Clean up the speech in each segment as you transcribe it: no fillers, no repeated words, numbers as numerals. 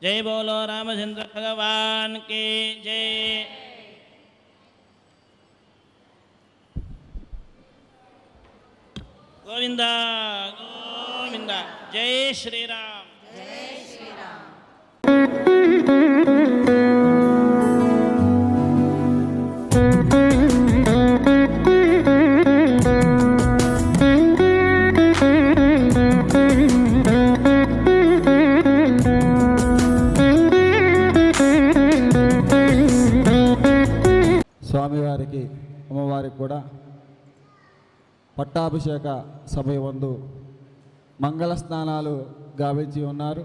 जय बोलो रामचंद्र भगवान की जय। गोविंदा गोविंदा। जय श्री राम। जय श्री राम। స్వామివారికి అమ్మవారికి కూడా పట్టాభిషేక సమయమందు మంగళ స్నానాలు గావించి ఉన్నారు.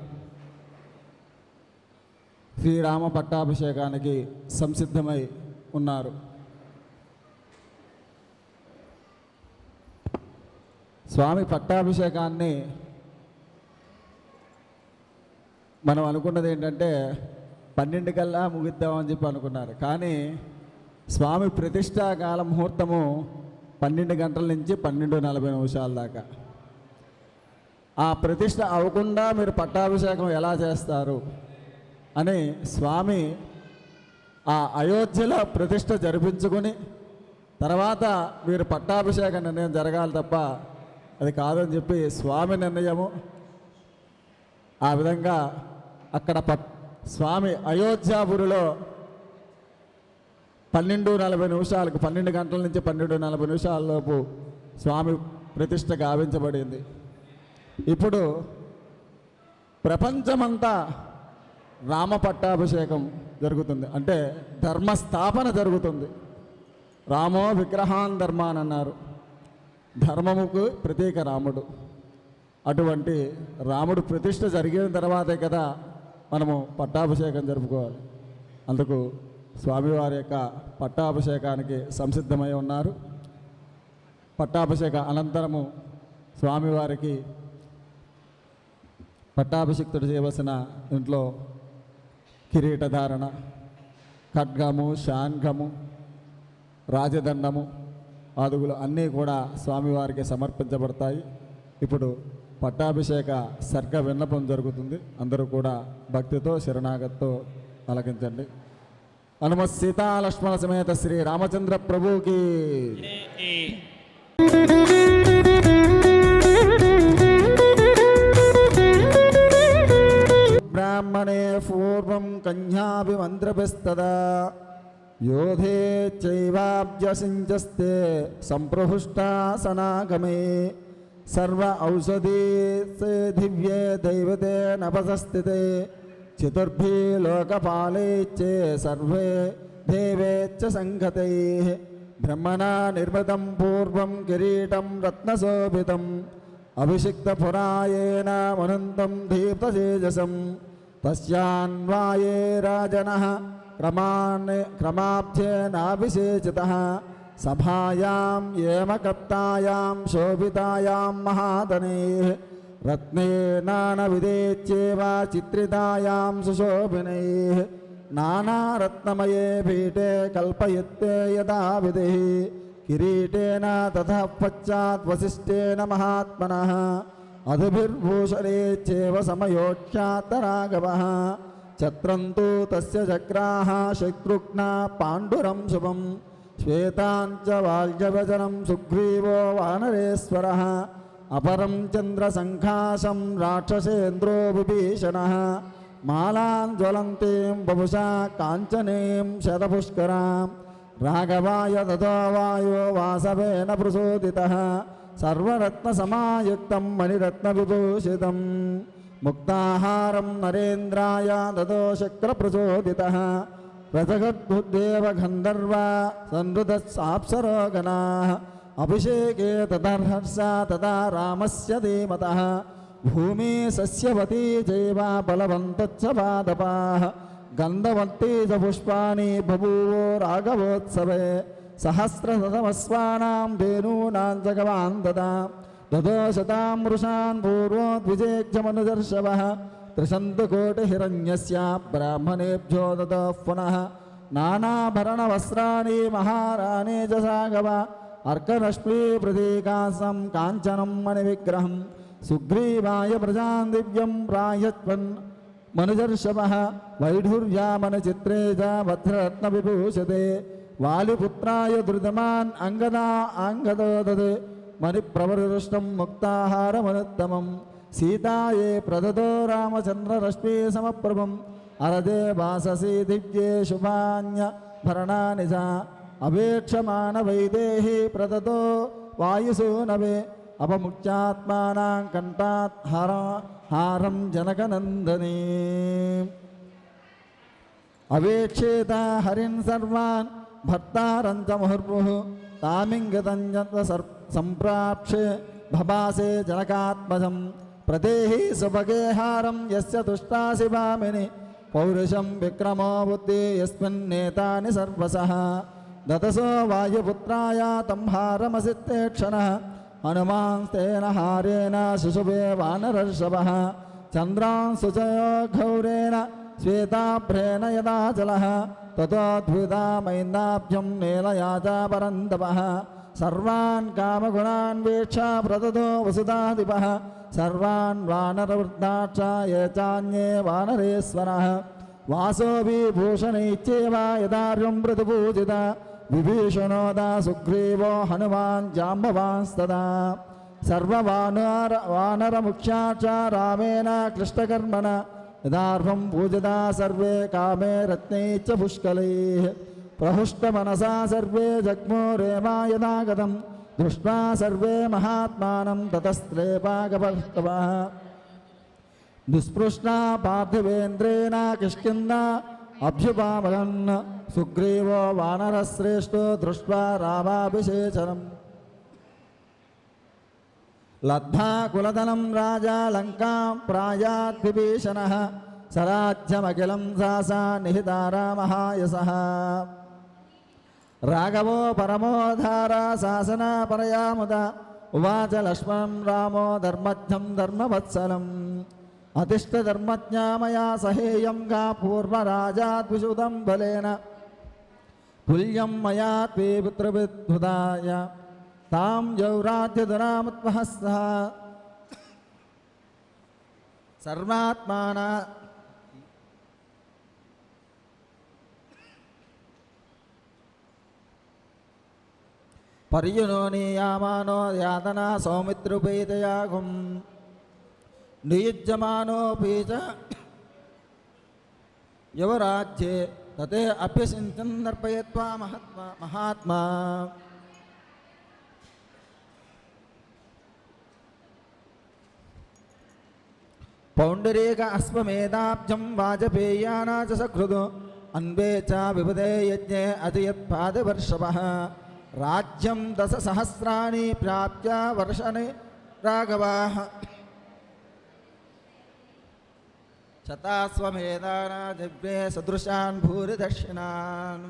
శ్రీరామ పట్టాభిషేకానికి సంసిద్ధమై ఉన్నారు. స్వామి పట్టాభిషేకాన్ని మనం అనుకున్నది ఏంటంటే 12 కల్లా ముగిద్దామని చెప్పి అనుకున్నారు. కానీ స్వామి ప్రతిష్టాకాల ముహూర్తము 12 గంటల నుంచి 12:40 దాకా. ఆ ప్రతిష్ట అవ్వకుండా మీరు పట్టాభిషేకం ఎలా చేస్తారు అని స్వామి ఆ అయోధ్యలో ప్రతిష్ట జరిపించుకొని తర్వాత మీరు పట్టాభిషేక నిర్ణయం జరగాలి తప్ప అది కాదని చెప్పి స్వామి నిర్ణయము. ఆ విధంగా అక్కడ స్వామి అయోధ్యాపురిలో 12:40 12 గంటల నుంచి 12:40 లోపు స్వామి ప్రతిష్ట గావించబడింది. ఇప్పుడు ప్రపంచమంతా రామ పట్టాభిషేకం జరుగుతుంది. అంటే ధర్మస్థాపన జరుగుతుంది. రామో విగ్రహాన్ ధర్మాన్ అన్నారు. ధర్మముకు ప్రతీక రాముడు. అటువంటి రాముడు ప్రతిష్ట జరిగిన తర్వాతే కదా మనము పట్టాభిషేకం జరుపుకోవాలి. అందుకు స్వామివారి యొక్క పట్టాభిషేకానికి సంసిద్ధమై ఉన్నారు. పట్టాభిషేక అనంతరము స్వామివారికి పట్టాభిషిక్తుడు చేయవలసిన ఇంట్లో కిరీటధారణ, ఖడ్గము, శాంఖము, రాజదండము ఆదుగులు అన్నీ కూడా స్వామివారికి సమర్పించబడతాయి. ఇప్పుడు పట్టాభిషేక సర్గ విన్నపం జరుగుతుంది. అందరూ కూడా భక్తితో శరణాగతితో ఆలకించండి. హనుమత్ సీతా లక్ష్మణ సమేత శ్రీ రామచంద్ర ప్రభుకి బ్రాహ్మణే పూర్వం కన్యాభిమంత్రభిస్తదా యోధే చైవాబ్జసించస్తే సంప్రహుష్టాసనాగమే సర్వ ఔషధీ దివ్యే దైవతే నపసస్థితే చతుర్భి లోకపాలైచ్చే సర్వే దేవేచ్చ సంగతై బ్రహ్మణా నిర్మితం పూర్వం కిరీటం రత్నశోభితం అభిషిక్తపురాయేణ మనంతం దీప్తతేజసం తస్యాన్వాయే రాజనః క్రమాబ్జేనాభిషేచితః సభాయాం ఏమకప్తాయాం శోభితాయాం మహాదనైః రత్నేనానవిదేచ్యేవ చిత్రితాయాం సుశోభినైః నానారత్నమయే పీఠే కల్పయత్తే యథా విధిః కిరీటేన తతః పశ్చాత్ వసిష్ఠేన మహాత్మనః అధిభిర్భూషణేచ్చేవ సమయోక్షాత్తరాఘవః ఛత్రంతు తస్య చక్రాః శత్రుఘ్న పాండురం శుభం శ్వేతాంచ వాల్యవచనం సుగ్రీవో వానరేశ్వరః అపరం చంద్రసంఖాసం రాక్షసేంద్రో విభీషణః మాలాం జ్వలంతీం వపుషా కాంచనీం శతపుష్కరాం రాఘవాయ తతో వాయో వాసవేన ప్రసోదితః సర్వరత్నసమాయుక్తం మణిరత్నవిభూషితం ముక్తాహారం నరేంద్రాయ తతో శక్రప్రచోదితః ప్రజగద్బుద్ధేవ గంధర్వ సంహృతస్సాప్సరోగణాః అభిషేకే తదర్హర్ష తదా రామస్య ధీమతః భూమి సస్యవతీ చైవ బలవంతచ్చ పాదపాః గంధవత్తీ చ పుష్పాణి బభూవో రాఘవోత్సవే సహస్రశతమస్వానాం ధేనూనాం జగవాన్ దదో శతాం వృషాన్ పూర్వోద్విజేక్షమనుదర్శవః త్రిశంతుకోటిహిరణ్యస్య బ్రాహ్మణేభ్యో దదః పునః నానాభరణవస్త్రాణి మహారాణే చ సాగవ अर्करश्मी प्रतीकासं कांचनं मणिविग्रहं सुग्रीवाय प्रजां दिव्यं మనుజర్షభः వైఢూర్యామనచిత్రే చ వజ్రరత్నవిభూషతే వాలిపుత్రాయ ధృతమాన్ అంగదో దదే మణిప్రవరుష్టం ముక్తాహారమనుత్తమం సీతాయే ప్రదదో రామచంద్రరశ్మి సమప్రభం అరదే వాససి దివ్యే శుభాన్య భరణాని చ అవేక్షమాణ వైదేహి ప్రదదో వాయుసూనవే అపముఖ్యాత్మానాం కంఠాత్ హారం జనకనందనే అవేక్షేత హరిన్ సర్వాన్ భర్తారంచ ముహుర్ముః తామింగతంజత్వ సంప్రాప్షే భబాసే జనకాత్మజం ప్రదేహి సుభగేహారం యస్య తుష్టాసి భామిని పౌరుషం విక్రమో బుద్ధి యస్మిన్నేతాని సర్వసః దదసో వాయుపుత్రాయ తం హారమసిత్తేక్షణః హనుమాంస్తేన హారేణ శిశుభే వానరర్షభः చంద్రాన్ సుచయో ఘౌరేణ శ్వేతాభ్రేణ యదాచలः తతోద్భుతామైందాభ్యం నీలయాచా పరంతపः సర్వాన్ కామగుణాన్ వీక్ష ప్రదదో వసుధాధిపः సర్వాన్ వానరవృద్ధాక్ష ఏ చాన్యే వానరేశ్వరः వాసోభిభూషణైశ్చేవ యదార్యం మృదుపూజిత విభీషణోదా సుగ్రీవో హనుమాన్ జాంబవాంస్తదా సర్వవానరముఖ్యాక్ష రామేణ క్లిష్టకర్మణ యదార్హం పూజితా సర్వే కామే రత్నైశ్చ పుష్కలైః ప్రహుష్టమనసా సర్వే జగ్మోరేమా యదాగతం దృష్ట్వా సర్వే మహాత్మానం తతస్త్రేపాగపస్తవః దుస్పృష్టా పార్థివేంద్రేణ కిష్కింద అభ్యుపామగన్ సుగ్రీవో వానరశ్రేష్ఠో దృష్ట్వా రామాభిషేచనం లబ్ధ్వా కులధనం రాజా లంకాం ప్రాయాత్ విభీషణః సరాజ్యమఖిలం సాసా నిహితారా మహాయసః రాఘవో పరమోధార శాసన పరయాముద ఉవాచ లక్ష్మణం రామో ధర్మజ్ఞం ధర్మవత్సలం అతిష్ఠధర్మజ్ఞా మయా సహేయం గా పూర్వరాజాద్విషుదం బలేన తుల్యం మయా త్వే పుత్రవిద్భుతాయ తాం జౌరాజ్యధరామత్వః సహ సర్వాత్మాన పర్యునోనీయామానో యాతనా సౌమిత్రుపేతయాగుం నియుజ్యమానోపి చ యువరాజ్యే తతే అప్యసించన్ నర్పయత్వా మహాత్మా పౌండరీక అశ్వమేధాబ్జం వాజపేయానా చ సకృదు అన్వే చ విపదే యజ్ఞే అతియత్పాదవర్షభః రాజ్యం దశసహస్రాణి ప్రాప్య వర్షనే రాఘవాః శతాశ్వమేధానా దివ్యే సదృశాన్ భూరి దక్షిణాన్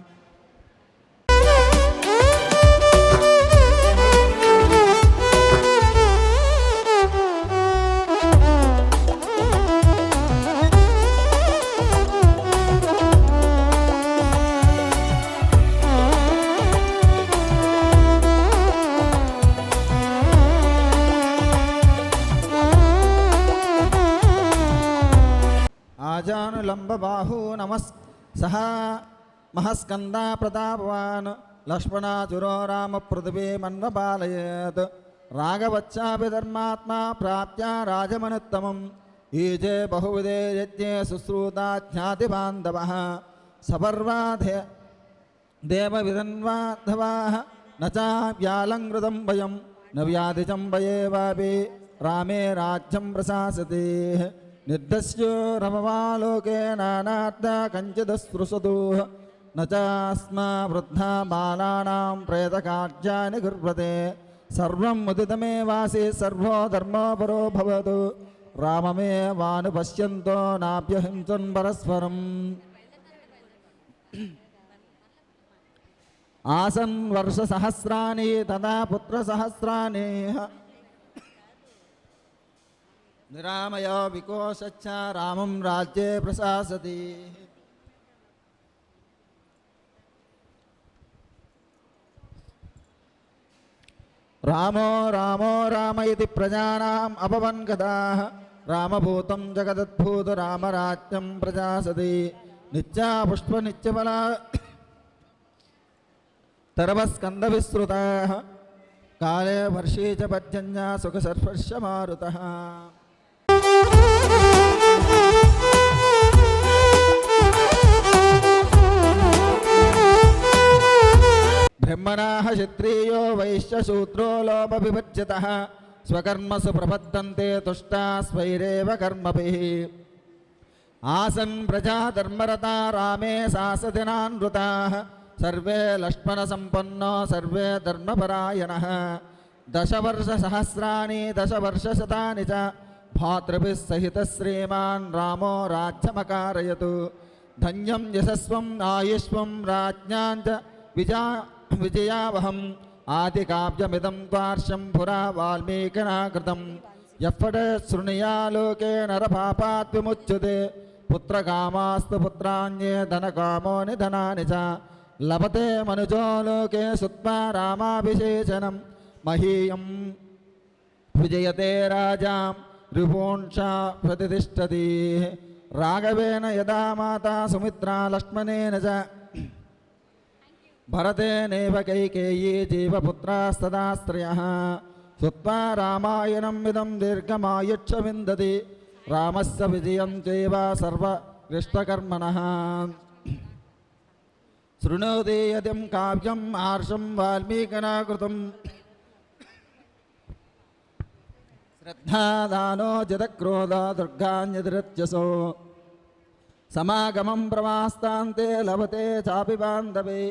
ఆజానులంబబాహూ సహ మహస్కందా ప్రతాపవాన్ లక్ష్మణాచురో రామ పృథివీ మన్వపాలయేత్ రాఘవచ్చాపి ధర్మాత్మా ప్రాప్య రాజమనుత్తమం ఈజే బహువిధే యజ్ఞే శుశ్రూతా జ్ఞాతి బాంధవః సపర్వా దేవవిధన్వాధవాః న చావ్యాలంకృతం భయం న వ్యాధిజం భయేవాపి రామే రాజ్యం ప్రశాసతే నిర్దస్యో రమవాలోకే నానార్థ కంచిదస్పృశతు న చాస్మా వృద్ధా బాలానాం ప్రేతకార్యాన్ని కుర్వతే సర్వం ముదితమేవాసి సర్వో ధర్మోపరో భవతు రామమేవానుపశ్యంతో నాభ్యహింసన్ పరస్పరం ఆసన్ వర్షసహస్రాణి తదా పుత్రసహస్రాణి నిరామయో వికోశచ్చ రామం రాజ్యే ప్రశాసతి రామో రామో రామ ఇది ప్రజానాం అపవన్ కథాః రామభూతం జగదద్భూత రామరాజ్యం ప్రజాసతి నిత్యా పుష్ప నిత్యఫలా तरवस्कंद विस्तृता काले वर्षे च पर्जन्या सुखसर्वर्ष मारुतः ब्रह्मणाः क्षत्रियो वैश्यशूद्रो लोपविभज्यतः स्वकर्मसु प्रपद्यन्ते तुष्टा स्वैरेव कर्मभिः आसन् प्रजा धर्मरता रामे सासदिनान्वृताः सर्वे लक्ष्मणसम्पन्नो सर्वे धर्मपरायणः दशवर्षसहस्राणि दशवर्षशतानि च भातृभिः सहितः श्रीमान् रामो राज्यमकारयतु धन्यं यशस्वम् आयुष्वं राज्ञां च विजयावहम् आदिकाव्यमिदं द्वार्षं पुरा वाल्मीकिना कृतं यः पठेत् शृणुयालोके नरपापात् विमुच्यते पुत्रकामास्तु पुत्राण्ये धनकामो निधनानि च लभते मनुजो लोके सुत्वा रामाभिषेचनं महीयं विजयते राजां रिपूंषा प्रतिष्ठति राघवेन यदा माता सुमित्रा लक्ष्मणेन च भरतेनैव कैकेयी जीवपुत्रास्तदा स्त्रियः सुत्वा रामायणम् इदं दीर्घमायुष्यविन्दति रामस्य विजयं चैव सर्वकृष्टकर्मणः शृणोति यदिं काव्यम् आर्षं वाल्मीकिना कृतं श्रद्धादानो जतक्रोधो दुर्गान्यतिरत्यसो समागमं प्रवास्तान्ते लभते चापि बान्धवे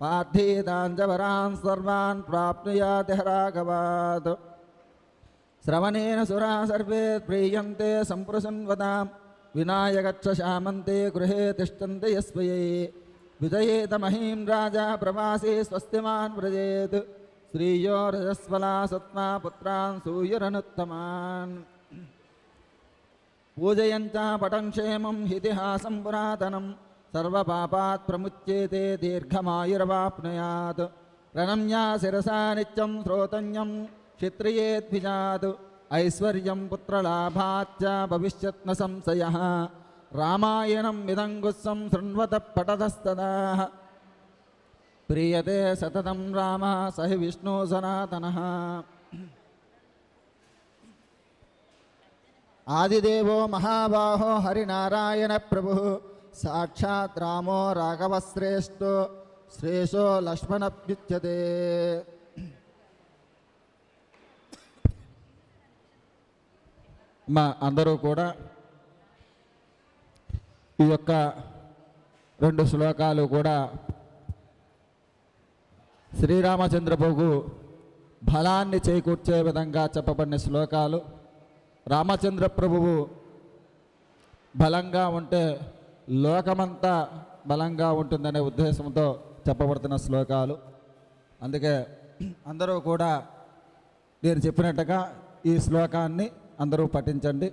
पार्थीताञ्जवरान् सर्वान् प्राप्नुयाति हरागवात् श्रवणेन सुरा सर्वे प्रीयन्ते सम्प्रसन्वतां विनायकच्च श्यामन्ते गृहे तिष्ठन्ते यस्वये विजयेत महीं राजा प्रवासी स्वस्तिमान् व्रजेत् श्रीयो रजस्वला सत्मा पुत्रान् सूयरनुत्तमान् पूजयञ्च पटं क्षेमं हितिहासं पुरातनं सर्वपापात् प्रमुच्येते दीर्घमायुर्वाप्नुयात् प्रणम्या शिरसा नित्यं श्रोतन्यं क्षत्रियेद्विजात् ऐश्वर्यं पुत्रलाभाच्च भविष्यत् न संशयः रामायणं इदं गुत्सं शृण्वतः पठतस्तदा प्रीयते सततं रामः स हि विष्णु सनातनः आदिदेवो महाबाहो हरिनारायण प्रभुः साक्षात् रामो राघवश्रेष्ठो श्रेषो लक्ष्मणप्युच्यते మా అందరూ కూడా ఈ యొక్క రెండు శ్లోకాలు కూడా శ్రీరామచంద్ర ప్రభు బలాన్ని చేకూర్చే విధంగా చెప్పబడిన శ్లోకాలు. రామచంద్ర ప్రభువు బలంగా ఉంటే లోకమంతా బలంగా ఉంటుందనే ఉద్దేశంతో చెప్పబడుతున్న శ్లోకాలు. అందుకే అందరూ కూడా నేను చెప్పినట్టుగా ఈ శ్లోకాన్ని అందరూ పఠించండి.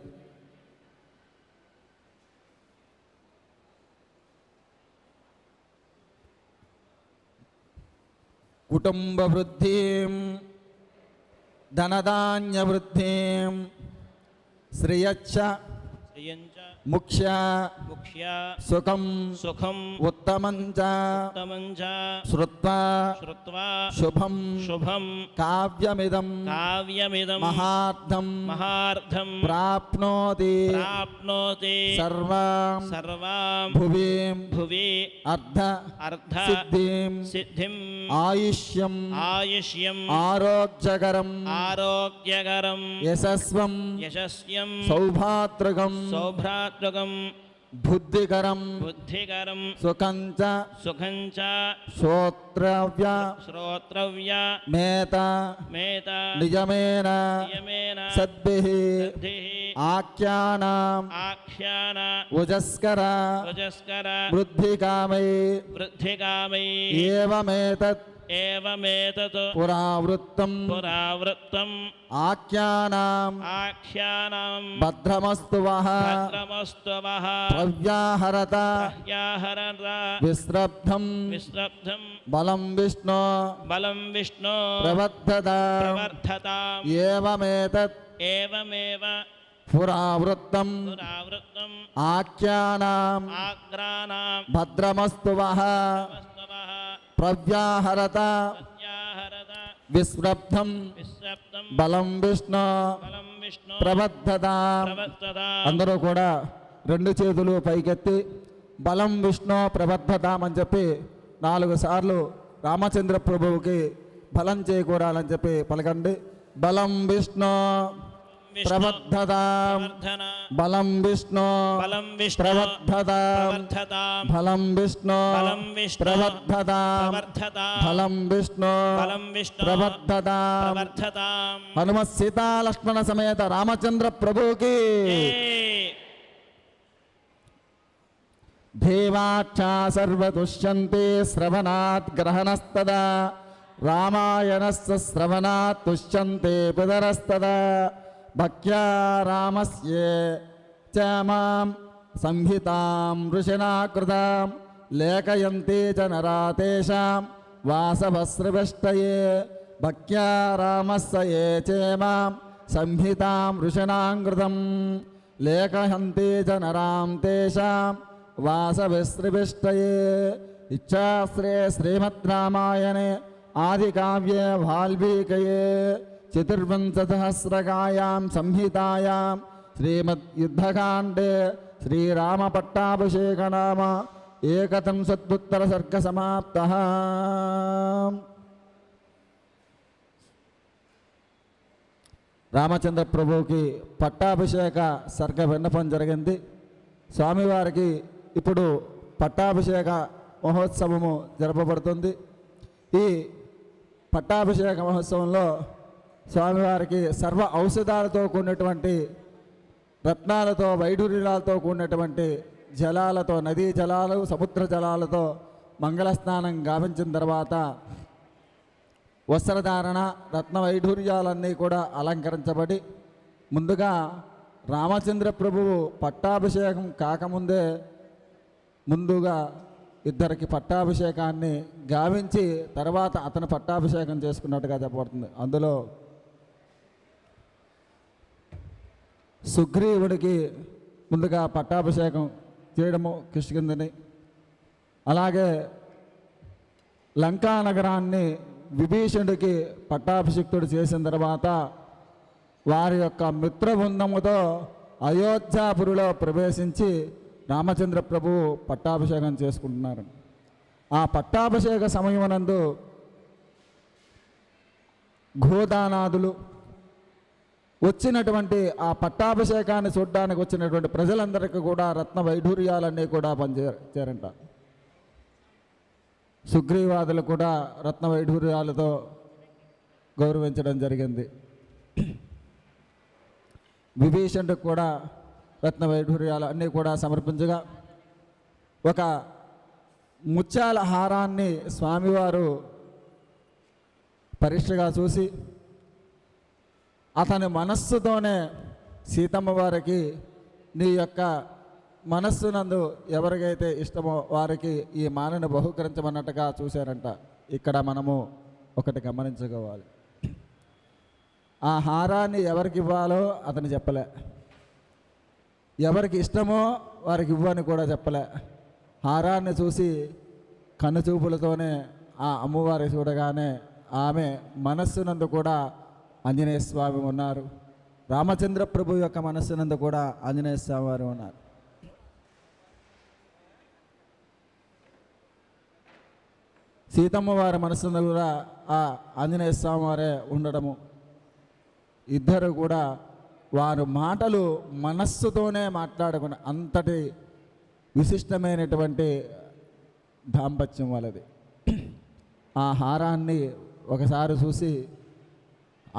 కుటుంబ వృద్ధిం ధనధాన్య వృద్ధిం శ్రియచ్చ ముఖ్య సుఖం ఉత్తమంచ శ్రుత్వా శుభం కావ్యమిదం మహార్థం ప్రాప్నోతి సర్వాం భువి అర్ధ సిద్ధిం ఆయుష్యం ఆరోగ్యకరం యశస్వం సౌభాతృకం బుద్ధికరం సుఖంచ శ్రోత్రవ్య మేత నిజమేన సద్భిః ఆఖ్యానాం ఉజస్కర వృద్ధికామై ఏవమేతత్ పురావృత్తం ఆఖ్యానాం భద్రమస్తు వః ప్రవ్యాహరత విశ్రబ్ధం బలం విష్ణో ప్రవర్ధత ఏవమేతత్ పురావృత్తం పురావృత్తం ఆఖ్యానాం ఆగ్రానాం భద్రమస్తు వః వస్తవః ప్రవ్యాహరత ప్రత్యాహరత విస్రబ్ధం విశ్రబ్దం బలం విష్ణు బలం విష్ణు ప్రబద్ధతాం. ప్రవర్తదా అందరూ కూడా రెండు చేతులు పైకెత్తి బలం విష్ణు ప్రబద్ధతాం అని చెప్పి 4 సార్లు రామచంద్ర ప్రభువుకి బలం చేకూరాలని చెప్పి పలకండి. బలం విష్ణు ప్రబద్ధతాం. ప్రవర్ధన బలం విష్ణు బలం విష్ణు ప్రబద్ధతాం. ప్రవర్ధతాం బలం విష్ణు బలం విష్ణు ప్రబద్ధతాం. ప్రవర్ధతాం బలం విష్ణు బలం విష్ణు ప్రబద్ధతాం. ప్రవర్ధతాం హనుమత్ సీతా లక్ష్మణ సమేత రామచంద్ర ప్రభుకి దేవాక్షా సర్వతుష్యంతే శ్రవణాత్ గ్రహణస్తదా రామాయణస్య శ్రవణాత్ తుష్యంతే పితరస్తదా భక్త్యా రామస్య చ మాం సంహితాం ఋషిణా కృతాం లేఖయంతే చ నరా తేషాం వాసవస్రవిష్టయే భక్త్యా రామస్య ఏ చ మాం సంహితాం ఋషిణా కృతం లేఖయంతే చ నరాం తేషాం వాసవిస్రవిష్టయే. ఇచ్ఛాశ్రే శ్రీమద్ రామాయణే ఆదికావ్యే వాల్మీకయే చతుర్వింశసహస్రకాయాం సంహితాయాం శ్రీమద్ యుద్ధకాండే శ్రీరామ పట్టాభిషేక నామ ఏకత్రింశత్యుత్తర సర్గ సమాప్తః. రామచంద్ర ప్రభువుకి పట్టాభిషేక సర్గ విన్నపం జరిగింది. స్వామివారికి ఇప్పుడు పట్టాభిషేక మహోత్సవము జరపబడుతుంది. ఈ పట్టాభిషేక మహోత్సవంలో స్వామివారికి సర్వ ఔషధాలతో కూడినటువంటి రత్నాలతో వైఢూర్యాలతో కూడినటువంటి జలాలతో నదీ జలాలు సముద్ర జలాలతో మంగళస్నానం గావించిన తర్వాత వస్త్రధారణ రత్న వైఢూర్యాలన్నీ కూడా అలంకరించబడి ముందుగా రామచంద్ర ప్రభువు పట్టాభిషేకం కాకముందే ముందుగా ఇద్దరికి పట్టాభిషేకాన్ని గావించి తర్వాత అతను పట్టాభిషేకం చేసుకున్నట్టుగా చెప్పబడుతుంది. అందులో సుగ్రీవుడికి ముందుగా పట్టాభిషేకం చేయడము కిష్కిందని, అలాగే లంకా నగరాన్ని విభీషణుడికి పట్టాభిషిక్తుడు చేసిన తర్వాత వారి యొక్క మిత్రబృందముతో అయోధ్యాపురిలో ప్రవేశించి రామచంద్ర ప్రభువు పట్టాభిషేకం చేసుకుంటున్నారు. ఆ పట్టాభిషేక సమయమునందు గోదానాదులు వచ్చినటువంటి ఆ పట్టాభిషేకాన్ని చూడడానికి వచ్చినటువంటి ప్రజలందరికీ కూడా రత్న వైఢూర్యాలన్నీ కూడా పంచారంట. సుగ్రీవాదులు కూడా రత్న వైఢూర్యాలతో గౌరవించడం జరిగింది. విభీషణుడికి కూడా రత్న వైఢూర్యాలు అన్నీ కూడా సమర్పించగా ఒక ముత్యాల హారాన్ని స్వామివారు పరీక్షగా చూసి అతని మనస్సుతోనే సీతమ్మ వారికి నీ యొక్క మనస్సునందు ఎవరికైతే ఇష్టమో వారికి ఈ మాలను బహుకరించమన్నట్టుగా చూశారంట. ఇక్కడ మనము ఒకటి గమనించుకోవాలి. ఆ హారాన్ని ఎవరికి ఇవ్వాలో అతను చెప్పలే, ఎవరికి ఇష్టమో వారికి ఇవ్వని కూడా చెప్పలే. హారాన్ని చూసి కనుచూపులతోనే ఆ అమ్మవారి చూడగానే ఆమె మనస్సునందు కూడా ఆంజనేయ స్వామి ఉన్నారు. రామచంద్ర ప్రభు యొక్క మనస్సునందు కూడా ఆంజనేయ స్వామి వారు ఉన్నారు. సీతమ్మ వారి మనస్సునందు కూడా ఆ ఆంజనేయ స్వామి వారే ఉండడము, ఇద్దరు కూడా వారు మాటలు మనస్సుతోనే మాట్లాడుకున్న అంతటి విశిష్టమైనటువంటి దాంపత్యం వాళ్ళది. ఆ హారాన్ని ఒకసారి చూసి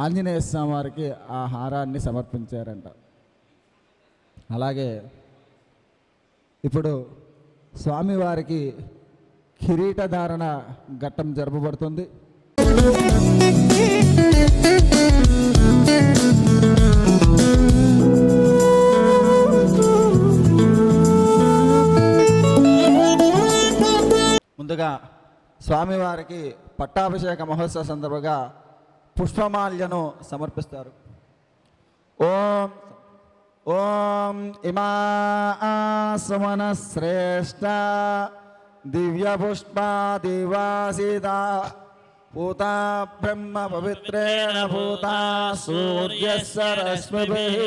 ఆంజనేయ స్వామి వారికి ఆ హారాన్ని సమర్పించారంట. అలాగే ఇప్పుడు స్వామివారికి కిరీటధారణ ఘట్టం జరపబడుతుంది. ముందుగా స్వామివారికి పట్టాభిషేక మహోత్సవ సందర్భంగా పుష్పమాల్యను సమర్పిస్తారు. ఓం ఓం ఇమా ఆసమన శ్రేష్ట దివ్యపుష్పా దివాసిత పూత బ్రహ్మ పవిత్రేణ పూత సూర్యస్య రశ్మిభిః.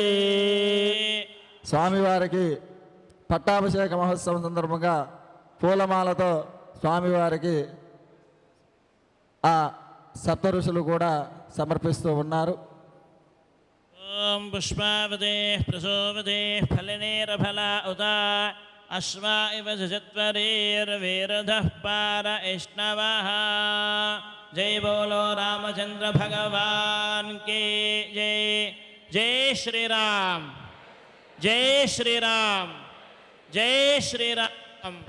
స్వామివారికి పట్టాభిషేక మహోత్సవం సందర్భంగా పూలమాలతో స్వామివారికి ఆ సప్త ఋషులు కూడా సమర్పిస్తూ ఉన్నారు. ఓం పుష్పావతే ప్రసోవతే ఫలనేరఫల ఉత అశ్వా ఇవ చత్వరేర్వేరధః పార ఇష్ణవః. జై బోలో రామచంద్ర భగవాన్ కే జై. జై శ్రీరామ్, జై శ్రీరామ్, జై శ్రీరామ్.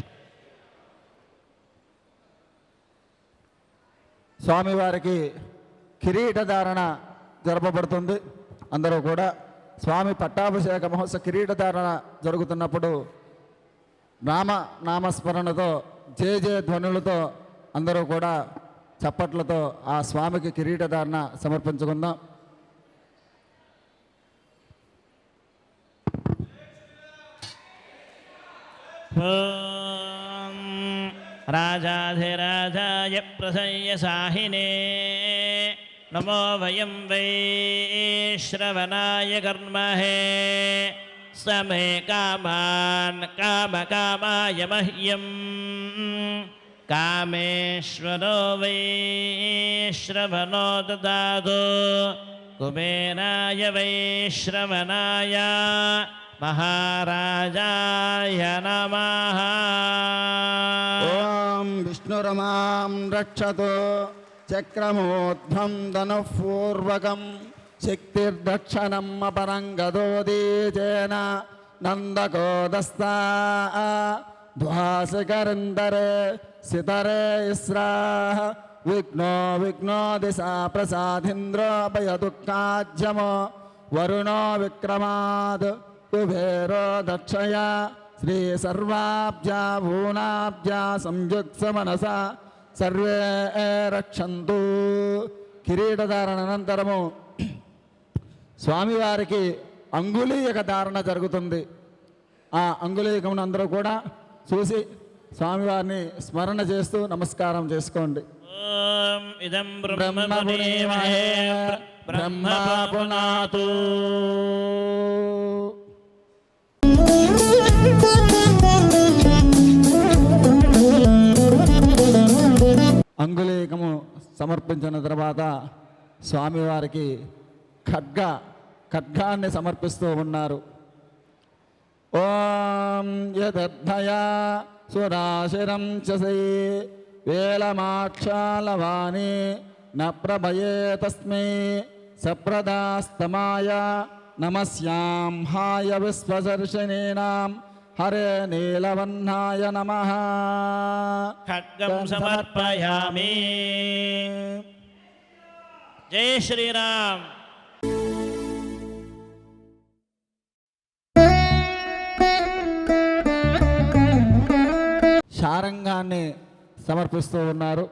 స్వామివారికి కిరీట ధారణ జరపబడుతుంది. అందరూ కూడా స్వామి పట్టాభిషేక మహోత్సవ కిరీట ధారణ జరుగుతున్నప్పుడు నామస్మరణతో జయ జయ ధ్వనులతో అందరూ కూడా చప్పట్లతో ఆ స్వామికి కిరీట ధారణ సమర్పించుకుందాం. ఓం రాజాధిరాజాయ ప్రసయ్యసాహినే నమో వయం వై శ్రవణాయ కర్మహే సమే కామాన్ కామకామాయ మహ్యం కామేశ్వరో వై శ్రవణో దదాతు కుబేరాయ వై శ్రవణాయ మహారాజాయ నమః. ఓం విష్ణురమాం రక్షతు చక్రమోధ్వం ధనుఃపూర్వకం శక్తిర్దక్షిణం అపరంగదోదీచేన నందకోదస్తా ధ్వాసికరిందరే సితరే ఇస్రాః విఘ్నో విఘ్నో దిశా ప్రసాదింద్రోపయదుఃఖాజ్యమో వరుణో విక్రమాద్ కుబేరో దక్షయా శ్రీ సర్వాబ్జా భూనాబ్జా సంయుక్త మనసా సర్వే రక్షంతు. కిరీటధారణ అనంతరము స్వామివారికి అంగుళీయక ధారణ జరుగుతుంది. ఆ అంగుళీయకమును అందరూ కూడా చూసి స్వామివారిని స్మరణ చేస్తూ నమస్కారం చేసుకోండి. ఓం ఇదం బ్రహ్మపుణీమహే బ్రహ్మ పునాతు. అంగుళీకము సమర్పించిన తర్వాత స్వామివారికి ఖడ్గాన్ని సమర్పిస్తూ ఉన్నారు. ఓం యదర్ధయా సురాశిరం చసై వేలమాక్షాలవాణి న ప్రభయే తస్మై సప్రదాస్తమాయ నమస్యాంహాయ విశ్వదర్శినీనాం హరే నీలవన్నాయ నమః. ఖడ్గం సమర్పయామి. జై శ్రీరామ్. శారంగాన్ని సమర్పిస్తూ ఉన్నారు.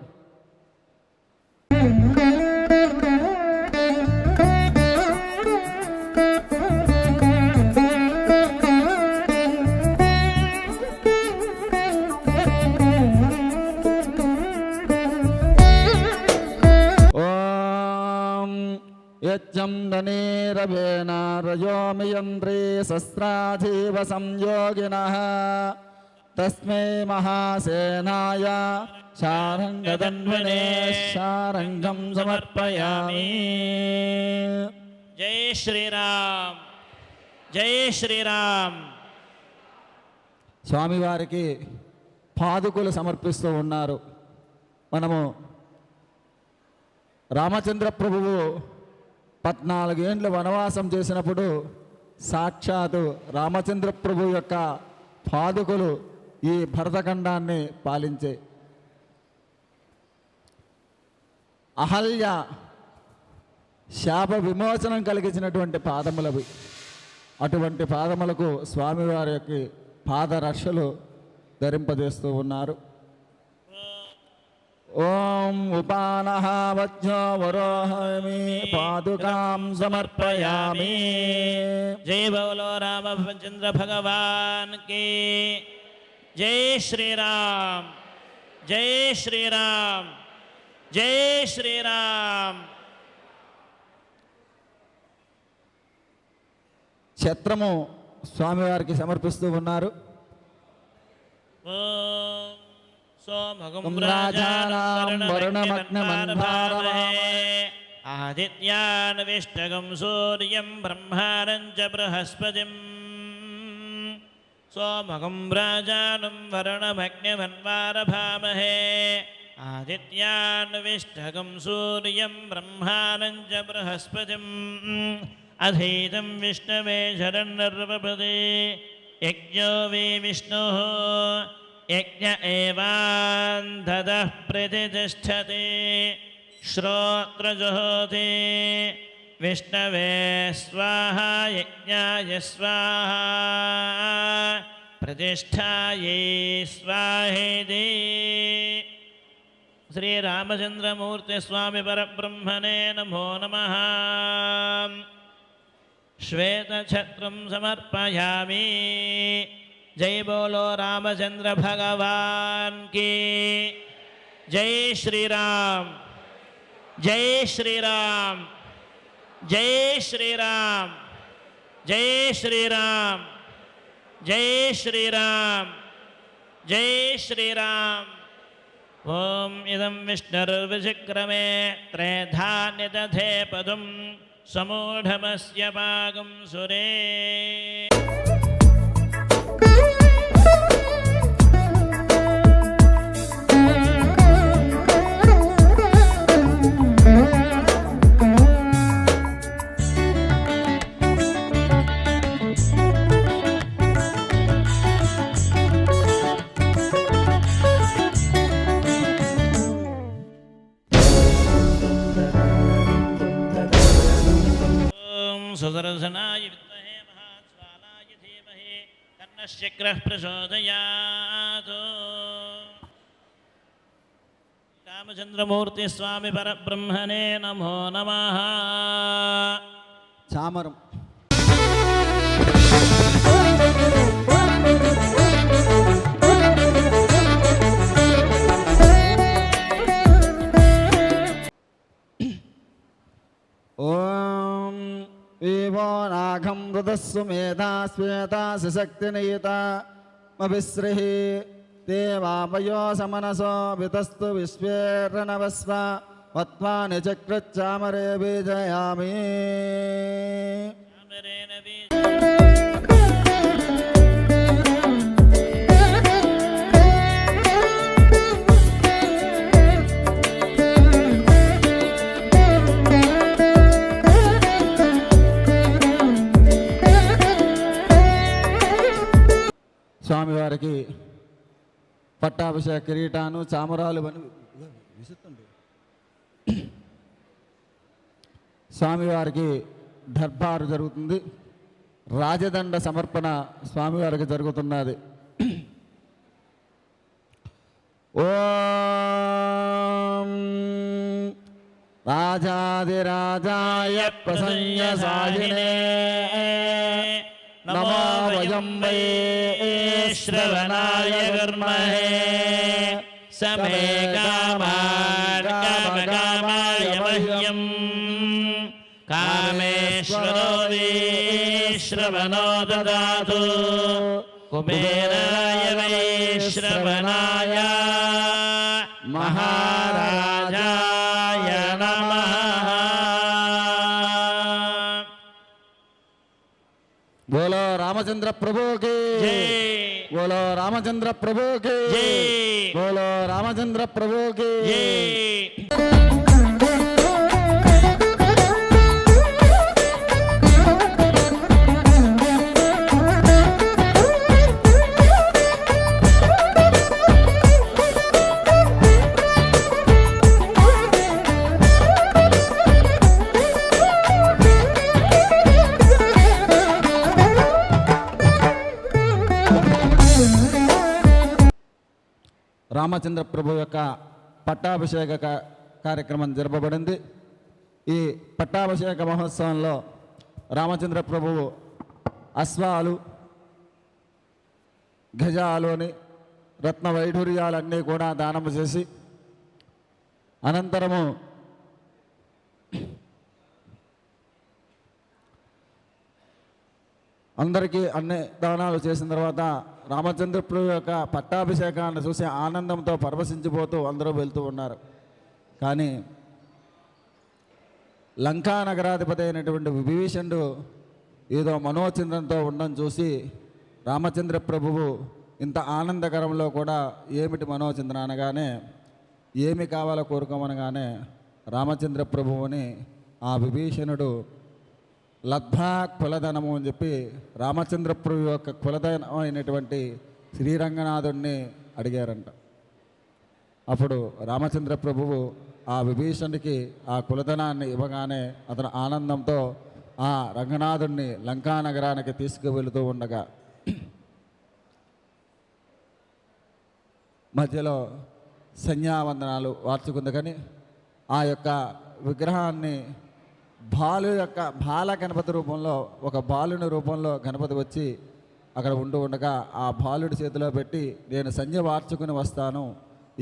యచ్చందనేరవేణ రజోమియంద్రే శస్త్రాధీవ సంయోగినః తస్మై మహాసేనాయ శారంగధన్వనే శారంగం సమర్పయామి. జై శ్రీరామ్, జై శ్రీరామ్. స్వామివారికి పాదుకులు సమర్పిస్తూ ఉన్నారు. మనము రామచంద్ర ప్రభువు 14 ఏండ్లు వనవాసం చేసినప్పుడు సాక్షాత్తు రామచంద్ర ప్రభు యొక్క పాదుకులు ఈ భరతఖండాన్ని పాలించే. అహల్య శాప విమోచనం కలిగించినటువంటి పాదములవి. అటువంటి పాదములకు స్వామివారి యొక్క పాదరక్షలు ధరింపజేస్తూ ఉన్నారు. ఓం ఉపానః వజ్ఞో వరోహమి పాదుకాం సమర్పయామి. जय बोलो रामचंद्र भगवान की जय श्री राम जय श्री राम जय श्री राम ఛత్రము స్వామివారికి సమర్పిస్తూ ఉన్నారు. ఓం సోమగం రాజానాం వరుణమగ్నమన్వారవామహే ఆదిత్యాన్ విష్టగం సూర్యం బ్రహ్మాణం చ బృహస్పతిం సోమగం రాజానం వరుణమగ్నిమన్వారభామహే ఆదిత్యాన్ విష్టగం సూర్యం బ్రహ్మాణం చ బృహస్పతిం అధీతం విష్ణవే శరణర్వపదే యజ్ఞో వే విష్ణుః యజ్ఞ ఏవాంధదః ప్రతిష్టతే శ్రోత్రజుహోతి విష్ణవే స్వాహా యజ్ఞాయ స్వాహా ప్రతిష్ఠాయై స్వాహేతి శ్రీరామచంద్రమూర్తి స్వామి పరబ్రహ్మణే నమో నమః श्वेतछत्रं समर्पयामि जय बोलो रामचंद्र भगवान की जय श्री राम जय श्री राम जय श्री राम जय श्री राम जय श्री राम जय श्री राम ओम इदं विष्णुर्विचिक्रमे त्रेधान्यदधे पदम् समूढमस्य भागं सुरे सुदर्शनाय विद्महे महाज्वालाय धीमहि तन्नः शीघ्रः प्रचोदयात् रामचंद्रमूर्ति स्वामी परब्रह्मणे नमो नमः చామరం ఓం ఏవో నాఘం మృదస్సు మేధా శ్వేతా సుశక్తినీతా మభిశ్రీః దేవామయో సమనసో వితస్తు విశ్వేర్నవస్వ వత్వాని చక్రచామరే బీజయామి స్వామివారికి పట్టాభిషేక కిరీటాను చామరాలు విసుతుండే స్వామివారికి దర్బారు జరుగుతుంది. రాజదండ సమర్పణ స్వామివారికి జరుగుతున్నది. ఓం రాజాదిరాజాయ ప్రసన్నసాయినే నమో వయం వై श्रवणाय कर्महे समे कामाय मह्यं कामेश्वरो वैश्रवणो ददातु कुबेराय वैश्रवणाय महाराजाय नमः बोलो रामचंद्र प्रभु की जय बोलो रामचंद्र प्रभु की जय बोलो रामचंद्र प्रभु की जय రామచంద్ర ప్రభు యొక్క పట్టాభిషేక కార్యక్రమం జరపబడింది. ఈ పట్టాభిషేక మహోత్సవంలో రామచంద్ర ప్రభువు అశ్వాలు, గజాలు అని రత్న వైఢూర్యాలన్నీ కూడా దానము చేసి అనంతరము అందరికీ అన్ని దానాలు చేసిన తర్వాత రామచంద్ర ప్రభు యొక్క పట్టాభిషేకాన్ని చూసి ఆనందంతో పరవశించిపోతూ అందరూ వెళ్తూ ఉన్నారు. కానీ లంకా నగరాధిపతి అయినటువంటి విభీషణుడు ఏదో మనోచింతనతో ఉండడం చూసి రామచంద్ర ప్రభువు ఇంత ఆనందకరంలో కూడా ఏమిటి మనోచింతన అనగానే, ఏమి కావాలో కోరుకోమనగానే రామచంద్ర ప్రభువుని ఆ విభీషణుడు లబ్ధా కులధనము అని చెప్పి రామచంద్ర ప్రభు యొక్క కులధనం అయినటువంటి శ్రీరంగనాథుడిని అడిగారంట. అప్పుడు రామచంద్ర ప్రభువు ఆ విభీషణుడికి ఆ కులధనాన్ని ఇవ్వగానే అతను ఆనందంతో ఆ రంగనాథుడిని లంకా నగరానికి తీసుకువెళుతూ ఉండగా మధ్యలో సంధ్యావందనాలు వార్చుకుంది. కానీ ఆ యొక్క విగ్రహాన్ని బాల గణపతి రూపంలో, ఒక బాలుని రూపంలో గణపతి వచ్చి అక్కడ ఉంటూ ఉండగా ఆ బాలుడి చేతిలో పెట్టి, నేను సంధ్య వార్చుకుని వస్తాను,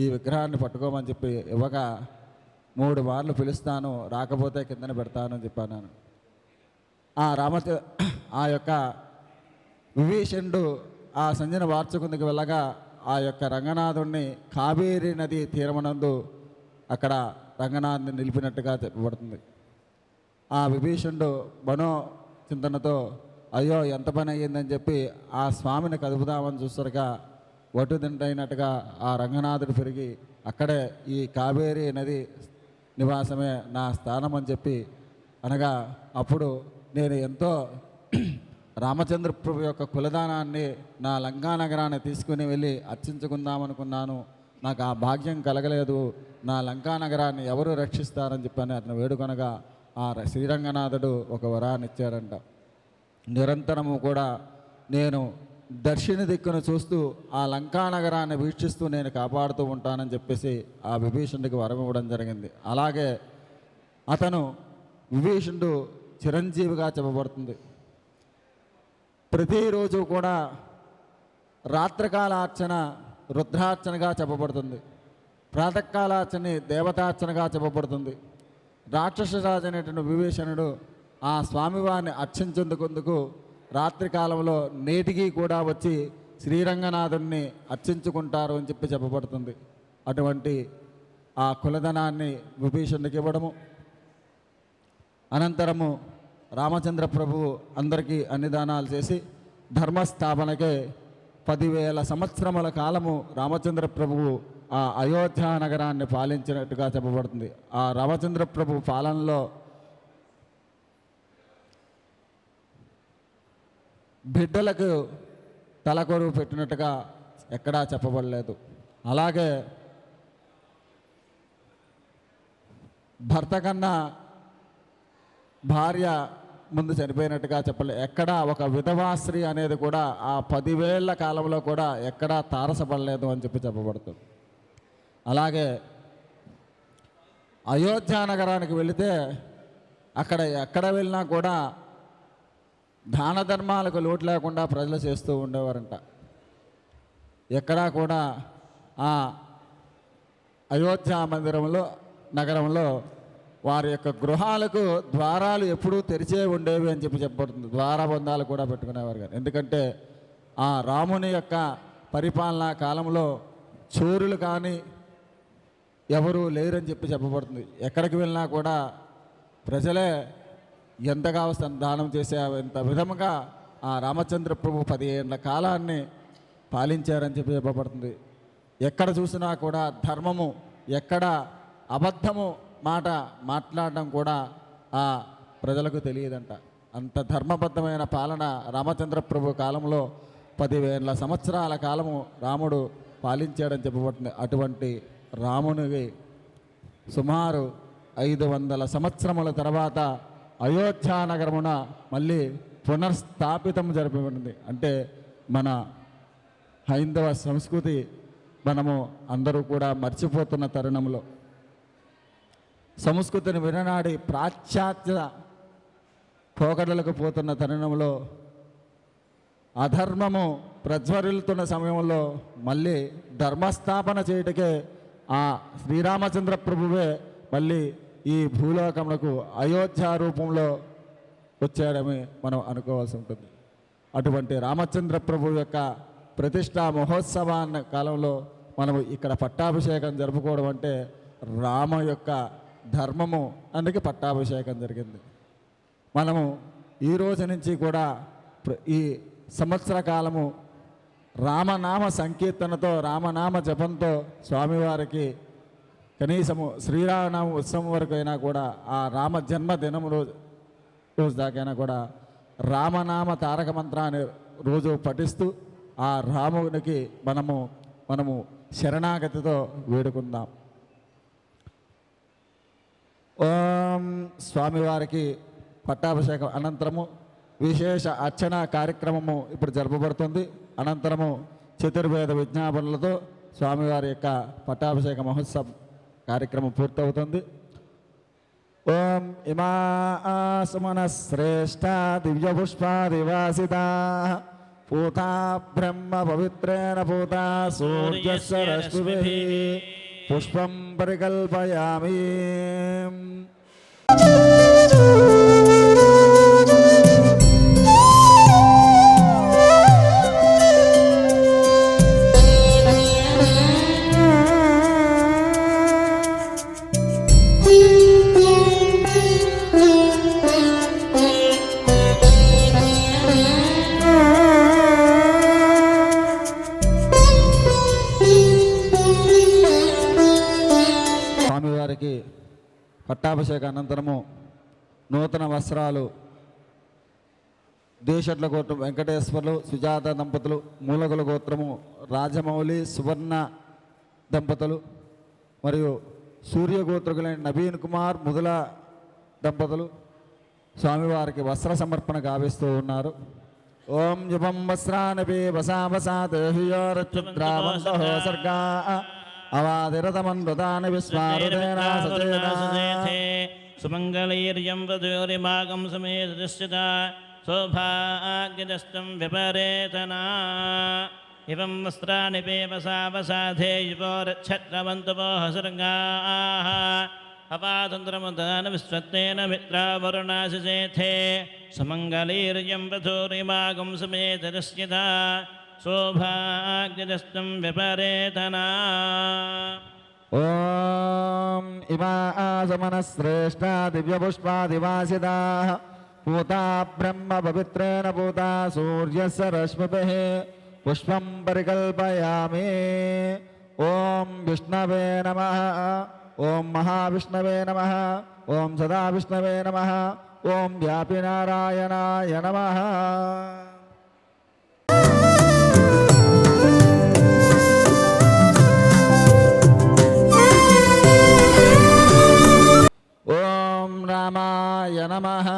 ఈ విగ్రహాన్ని పట్టుకోమని చెప్పి ఇవ్వగా 3 మార్లు పిలుస్తాను, రాకపోతే కిందన పెడతాను అని చెప్పాను. ఆ యొక్క విభీషణుడు ఆ సంధ్యను వార్చుకుందుకు వెళ్ళగా ఆ యొక్క రంగనాథుడిని కావేరీ నది తీరమనందు అక్కడ రంగనాథుని నిలిపినట్టుగా చెప్పబడుతుంది. ఆ విభీషణుడు మనో చింతనతో అయ్యో ఎంత పని అయ్యిందని చెప్పి ఆ స్వామిని కదుపుదామని చూస్తారుగా ఒట్టు తింటైనట్టుగా ఆ రంగనాథుడు పెరిగి అక్కడే ఈ కావేరీ నది నివాసమే నా స్థానం అని చెప్పి అనగా, అప్పుడు నేను ఎంతో రామచంద్ర ప్రభు యొక్క కులదానాన్ని నా లంకా నగరాన్ని తీసుకుని వెళ్ళి అర్చించుకుందామనుకున్నాను, నాకు ఆ భాగ్యం కలగలేదు, నా లంకా నగరాన్ని ఎవరు రక్షిస్తారని చెప్పని అతను వేడుకొనగా ఆ శ్రీరంగనాథుడు ఒక వరాన్ని ఇచ్చారంట. నిరంతరము కూడా నేను దక్షిణ దిక్కును చూస్తూ ఆ లంకా నగరాన్ని వీక్షిస్తూ నేను కాపాడుతూ ఉంటానని చెప్పేసి ఆ విభీషణుడికి వరం ఇవ్వడం జరిగింది. అలాగే అతను విభీషణుడు చిరంజీవిగా చెప్పబడుతుంది. ప్రతిరోజు కూడా రాత్రికాలార్చన రుద్రార్చనగా చెప్పబడుతుంది, ప్రాతకాలార్చన దేవతార్చనగా చెప్పబడుతుంది. రాక్షసరాజు అనేటువంటి విభీషణుడు ఆ స్వామివారిని అర్చించేందుకు రాత్రికాలంలో నేటికి కూడా వచ్చి శ్రీరంగనాథుడిని అర్చించుకుంటారు అని చెప్పి చెప్పబడుతుంది. అటువంటి ఆ కులధనాన్ని విభీషణుడికి ఇవ్వడము, అనంతరము రామచంద్ర ప్రభువు అందరికీ అన్ని దానాలు చేసి ధర్మస్థాపనకే 10,000 సంవత్సరముల కాలము రామచంద్ర ప్రభువు ఆ అయోధ్య నగరాన్ని పాలించినట్టుగా చెప్పబడుతుంది. ఆ రామచంద్ర ప్రభు పాలనలో బిడ్డలకు తలకొరువు పెట్టినట్టుగా ఎక్కడా చెప్పబడలేదు. అలాగే భర్త కన్నా భార్య ముందు చనిపోయినట్టుగా చెప్పలేదు. ఎక్కడా ఒక విధవాశ్రీ అనేది కూడా ఆ 10,000 కాలంలో కూడా ఎక్కడా తారసపడలేదు అని చెప్పి చెప్పబడుతుంది. అలాగే అయోధ్య నగరానికి వెళితే అక్కడ ఎక్కడ వెళ్ళినా కూడా దాన ధర్మాలకు లోటు లేకుండా ప్రజలు చేస్తూ ఉండేవారంట. ఎక్కడా కూడా ఆ అయోధ్య నగరంలో వారి యొక్క గృహాలకు ద్వారాలు ఎప్పుడూ తెరిచే ఉండేవి అని చెప్పి చెప్పబడుతుంది. ద్వారబంధాలు కూడా పెట్టుకునేవారు కానీ, ఎందుకంటే ఆ రాముని యొక్క పరిపాలనా కాలంలో చోరులు కానీ ఎవరు లేరని చెప్పి చెప్పబడుతుంది. ఎక్కడికి వెళ్ళినా కూడా ప్రజలే ఎంతగా దానం చేసే ఎంత విధముగా ఆ రామచంద్ర ప్రభు 10 ఏళ్ల కాలాన్ని పాలించారని చెప్పి చెప్పబడుతుంది. ఎక్కడ చూసినా కూడా ధర్మము, ఎక్కడ అబద్ధము మాట మాట్లాడడం కూడా ఆ ప్రజలకు తెలియదంట. అంత ధర్మబద్ధమైన పాలన రామచంద్ర ప్రభు కాలంలో 10,000 సంవత్సరాల కాలము రాముడు పాలించాడని చెప్పబడుతుంది. అటువంటి రామునికి సుమారు 500 సంవత్సరముల తర్వాత అయోధ్య నగరమున మళ్ళీ పునర్స్థాపితం జరపబడింది. అంటే మన హైందవ సంస్కృతి మనము అందరూ కూడా మర్చిపోతున్న తరుణంలో, సంస్కృతిని విననాడి పాశ్చాత్య పోకడలకు పోతున్న తరుణంలో అధర్మము ప్రజ్వరిల్లుతున్న సమయంలో మళ్ళీ ధర్మస్థాపన చేయటకే ఆ శ్రీరామచంద్ర ప్రభువే మళ్ళీ ఈ భూలోకములకు అయోధ్య రూపంలో వచ్చాడని మనం అనుకోవాల్సి ఉంటుంది. అటువంటి రామచంద్ర ప్రభు యొక్క ప్రతిష్టా మహోత్సవాన్న కాలంలో మనము ఇక్కడ పట్టాభిషేకం జరుపుకోవడం అంటే రామ యొక్క ధర్మము అందుకే పట్టాభిషేకం జరిగింది. మనము ఈ రోజు నుంచి కూడా ఈ సంవత్సర కాలము రామనామ సంకీర్తనతో రామనామ జపంతో స్వామివారికి కనీసము శ్రీరామనామ ఉత్సవం వరకు అయినా కూడా ఆ రామ జన్మదినం రోజు దాకైనా కూడా రామనామ తారక మంత్రాన్ని రోజు పఠిస్తూ ఆ రామునికి మనము శరణాగతితో వేడుకుందాం. ఓం స్వామివారికి పట్టాభిషేకం అనంతరము విశేష అర్చన కార్యక్రమము ఇప్పుడు జరపబడుతుంది. అనంతరము చతుర్వేద విజ్ఞాపనలతో స్వామివారి యొక్క పట్టాభిషేక మహోత్సవం కార్యక్రమం పూర్తవుతుంది. ఓం ఇమాసమన శ్రేష్ఠ దివ్య పుష్పాదివాసితా పూతా బ్రహ్మ పవిత్రేణ పూతా సూర్యస్య రశ్మిభిః పుష్పం పరికల్పయామి. స్వామివారికి పట్టాభిషేక అనంతరము నూతన వస్త్రాలు దేశట్ల గోత్రం వెంకటేశ్వర్లు సుజాత దంపతులు, మూలకుల గోత్రము రాజమౌళి సువర్ణ దంపతులు మరియు సూర్యగోత్రకులైన నవీన్ కుమార్ ముదుల దంపతులు స్వామివారికి వస్త్ర సమర్పణ గావిస్తూ ఉన్నారు. ఓం జపం వస్త్రానపి వసావసాదేహియోరచుద్రావంతో సర్గా అవాదిరతమన్వతాని విశ్వారుదేనా సచేనా సుమంగళైర్యం వధూరిమాగం సమేతశ్చిత సౌభాగ్యదస్తం విపరేతనా ఇవం వస్త్రాని పేవసావసాధే యువోరక్షత్రవంతువోః సర్గాః అపాతంత్రముదాన విశ్వత్తేన మిత్రావరుణాశిషేథే సుమంగళైర్యం వధూరిమాగం సమేతశ్చిత సౌభాగ్యదస్తం విపరేతనా. ఓం ఇమాసమన శ్రేష్ఠ దివ్య పుష్పాదివాసితా పూతా బ్రహ్మ పవిత్రేణ పూతా సూర్యస్య రశ్మిభిః పుష్పం పరికల్పయామి. ఓం విష్ణవే నమః. ఓం మహావిష్ణవే నమః. ఓం సదావిష్ణవే నమః. ఓం వ్యాపినారాయణాయ నమః. ఓం రామాయ నమః.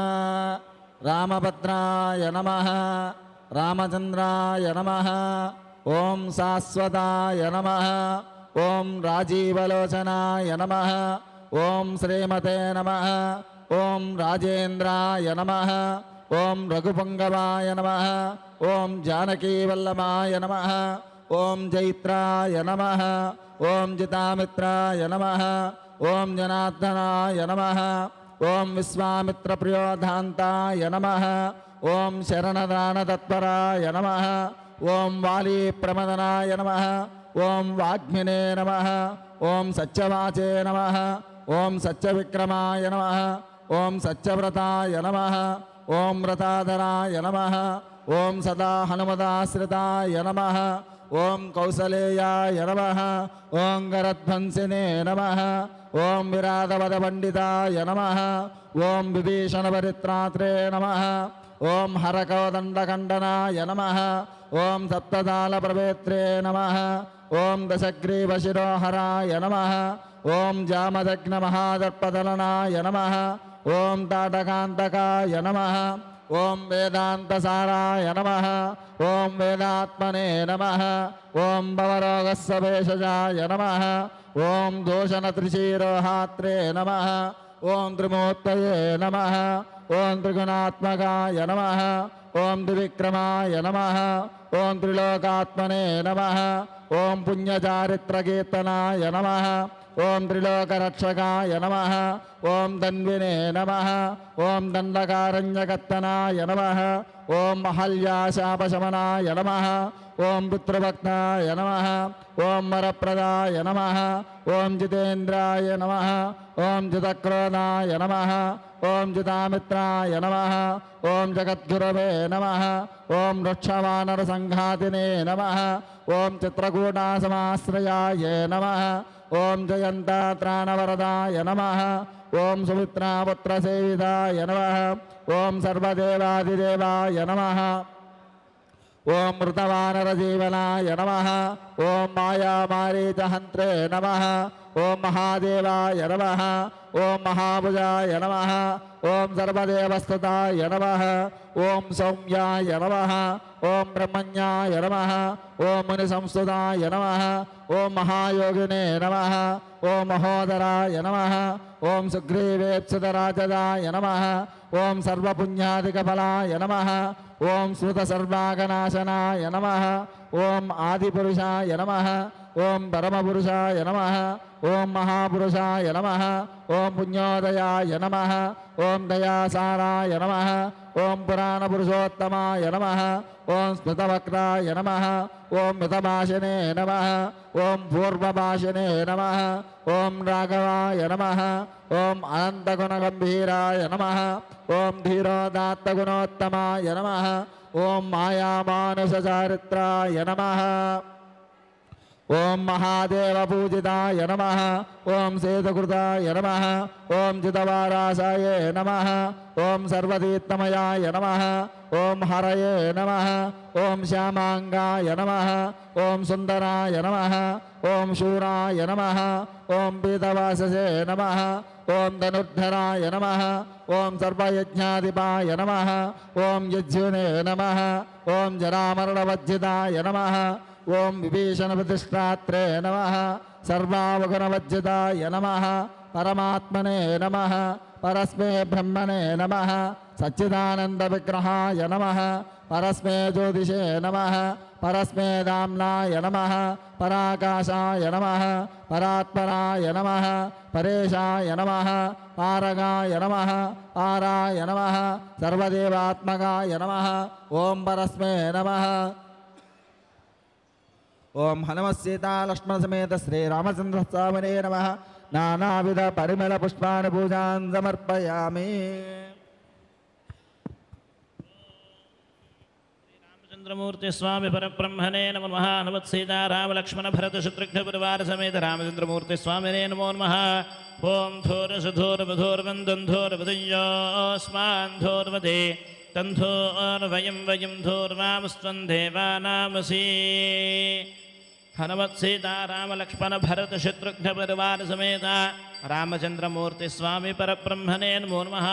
రామభద్రాయ నమః. రామచంద్రాయ నమః. ఓం శాశ్వతాయ నమః. ఓం రాజీవలోచనాయ నమః. ఓం శ్రీమతే నమః. ఓం రాజేంద్రాయ నమః. ఓం రఘుపంగవాయ నమః. ఓం జానకీవల్లభాయ నమః. ఓం జైత్రాయ నమః. ఓం జితామిత్రాయ నమః. ఓం జనార్దనాయ నమః. ఓం విశ్వామిత్రప్రియోధాంతాయ నమః. ఓం శరణదానతత్పరాయ నమః. ఓం వాలీప్రమదనాయ నమః. ఓం వాగ్మినే నమః. ఓం సత్యవాచే నమః. ఓం సత్యవిక్రమాయ నమః. ఓం సత్యవ్రతాయ నమః. ఓం వ్రతాధరాయ నమః. ఓం సదా హనుమదాశ్రితాయ నమః. ఓం కౌసలేయాయ నమః. ఓం గరధ్వంసినే నమః. ఓం విరాధవద పండితాయ నమః. ఓం విభీషణ పరిత్రాత్రే నమః. ఓం హరకౌదండఖండనాయ నమః. ఓం సప్తదాల ప్రవేత్రే నమః. ఓం దశగ్రీవశిరోహరాయ నమః. ఓం జామదగ్న మహాదర్పదలనాయ నమః. ఓం తాటకాంతకాయ నమః. ఓం వేదాంతసారాయ నమః. ఓం వేదాత్మనే నమః. ఓం భవరోగస్య భేషజాయ నమః. ఓం దోషణ త్రిశీరోహాత్రే నమః. ఓం త్రిమూర్తయే నమః. ఓం త్రిగుణాత్మకాయ నమః ఓం త్రివిక్రమాయ నమః ఓం త్రిలోకాత్మనే నమః ఓం పుణ్యచారిత్రకీర్తనాయ నమః ఓం త్రిలోకరక్షకాయ నమః ఓం ధన్వినే నమః ఓం దండకారణ్యకర్తనాయ నమః ఓం మహల్యాశాపశమనాయ నమః ఓం పుత్రభక్తాయ నమః ఓం వరప్రదాయ నమః ఓం జితేంద్రాయ నమః ఓం జితక్రోధాయ నమః ఓం జితామిత్రాయ నమః ఓం జగద్గురవే నమః ఓం వృక్షవానరసంఘాతినే నమః ఓం చిత్రకూటాసమాశ్రయాయ నమః ఓం జయంతాత్రాణవరదాయ నమః ఓం సుమిత్రాపుత్రసేవితాయ నమః ఓం సర్వదేవాదిదేవాయ నమః ఓం మృతవానరజీవనాయ నమః ఓం మాయామారీచహంత్రే నమః ఓం మహాదేవాయ నమః ఓం మహాభుజాయ నమః ఓం సర్వదేవస్తుతాయ నమః ఓం సౌమ్యాయ నమః ఓం బ్రహ్మణ్యాయ నమః ఓం మునిసంస్తుతాయ నమః ఓం మహాయోగినే నమః ఓం మహోదరాయ నమః ఓం సుగ్రీవేప్సుతరాజదాయ నమః ఓం సర్వపుణ్యాధికఫలాయ నమః ఓం స్మృతసర్వాగనాశనాయ నమః ఓం ఆదిపురుషాయ నమః ఓం పరమపురుషాయ నమః ఓం మహాపురుషాయ నమః ఓం పుణ్యోదయాయ నమః ఓం దయాసారాయ నమః ఓం పురాణపురుషోత్తమాయ నమః ఓం స్మృతవక్రాయ నమః ఓం మితభాషినే నమః ఓం పూర్వభాషినే నమః ఓం రాఘవాయ నమః ఓం అనంతగుణగంభీరాయ నమః ఓం ధీరోదాత్తగుణోత్తమాయ నమః ఓం మాయామానుషచారిత్రాయ నమః ఓం మహాదేవపూజితాయ నమః ఓం సేతుకృతాయ నమః ఓం జితవారాసాయ నమః ఓం సర్వతీర్థమయాయ నమః ఓం హరయే నమః ఓం శ్యామాంగాయ నమః ఓం సుందరాయ నమః ఓం శూరాయ నమః ఓం పీతవాససే నమః ఓం ధనుర్ధరాయ నమః ఓం సర్వయజ్ఞాధిపాయ నమః ఓం యజ్ఞునే నమః ఓం జరామరణవర్జితాయ నమః ఓం విభీషణప్రతిష్టాత్రే నమః సర్వావగుణవర్జితాయ నమః పరమాత్మనే నమః పరస్మే బ్రహ్మణే నమః సచ్చిదానందవిగ్రహాయ నమః పరస్మే జ్యోతిషే నమః పరస్మే దామ్నాయ నమః పరాకాశాయ నమః పరాత్పరాయ నమః పరేశాయ నమః పారగాయ నమః పారాయ నమః సర్వదేవాత్మకాయ నమః ఓం పరస్మే నమః ఓం హనుమత్సీతా లక్ష్మణ సమేత శ్రీరామచంద్ర స్వామినే నమః నానావిధ పరిమళ పుష్పాన్ని పూజాన్ సమర్పయామి. రామచంద్రమూర్తి స్వామి పరబ్రహ్మణే నమః. హనుమత్సీతా రామ లక్ష్మణ భరత శత్రుఘ్న పరివార సమేత రామచంద్రమూర్తి స్వామినే నమో నమః. ఓం ధోరసధోరవధోర్వందంధోరవదయోస్మాన్ధోర్వదే తంధోర్వయం వయం ధోర్వామస్త్వం దేవానామసి. హనుమత్సీతా రామ లక్ష్మణ భరత శత్రుఘ్న పరివార సమేత రామచంద్రమూర్తి స్వామి పరబ్రహ్మణే నమో నమః.